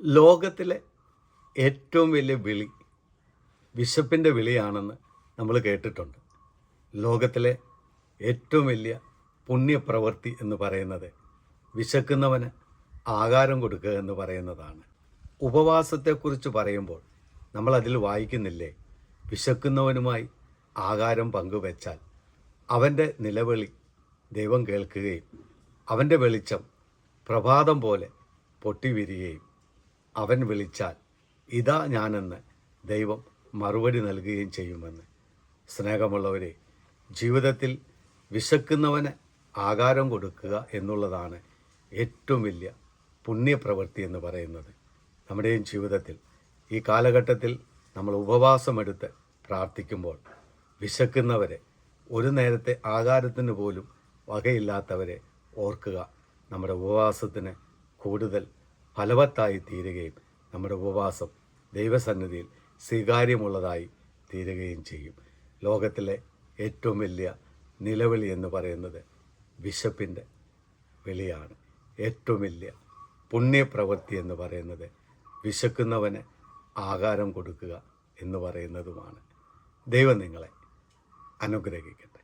ലോകത്തിലെ ഏറ്റവും വലിയ വിളി വിശപ്പിൻ്റെ വിളിയാണെന്ന് നമ്മൾ കേട്ടിട്ടുണ്ട്. ലോകത്തിലെ ഏറ്റവും വലിയ പുണ്യപ്രവൃത്തി എന്ന് പറയുന്നത് വിശക്കുന്നവന് ആഹാരം കൊടുക്കുക എന്ന് പറയുന്നതാണ്. ഉപവാസത്തെക്കുറിച്ച് പറയുമ്പോൾ നമ്മളതിൽ വായിക്കുന്നില്ലേ, വിശക്കുന്നവനുമായി ആഹാരം പങ്കുവെച്ചാൽ അവൻ്റെ നിലവിളി ദൈവം കേൾക്കുകയും അവൻ്റെ വെളിച്ചം പ്രഭാതം പോലെ പൊട്ടിവിരിയുകയും അവൻ വിളിച്ചാൽ ഇതാ ഞാനെന്ന് ദൈവം മറുപടി നൽകുകയും ചെയ്യുമെന്ന്. സ്നേഹമുള്ളവരെ, ജീവിതത്തിൽ വിശക്കുന്നവന് ആഹാരം കൊടുക്കുക എന്നുള്ളതാണ് ഏറ്റവും വലിയ പുണ്യപ്രവൃത്തി എന്ന് പറയുന്നത്. നമ്മുടെയും ജീവിതത്തിൽ ഈ കാലഘട്ടത്തിൽ നമ്മൾ ഉപവാസമെടുത്ത് പ്രാർത്ഥിക്കുമ്പോൾ വിശക്കുന്നവരെ, ഒരു നേരത്തെ ആഹാരത്തിന് പോലും വകയില്ലാത്തവരെ ഓർക്കുക. നമ്മുടെ ഉപവാസത്തിന് കൂടുതൽ ഫലവത്തായി തീരുകയും നമ്മുടെ ഉപവാസം ദൈവസന്നിധിയിൽ സ്വീകാര്യമുള്ളതായി തീരുകയും ചെയ്യും. ലോകത്തിലെ ഏറ്റവും വലിയ നിലവിളി എന്ന് പറയുന്നത് വിശപ്പിൻ്റെ വിളിയാണ്. ഏറ്റവും വലിയ പുണ്യപ്രവൃത്തി എന്ന് പറയുന്നത് വിശക്കുന്നവന് ആഹാരം കൊടുക്കുക എന്ന് പറയുന്നതുമാണ്. ദൈവം നിങ്ങളെ അനുഗ്രഹിക്കട്ടെ.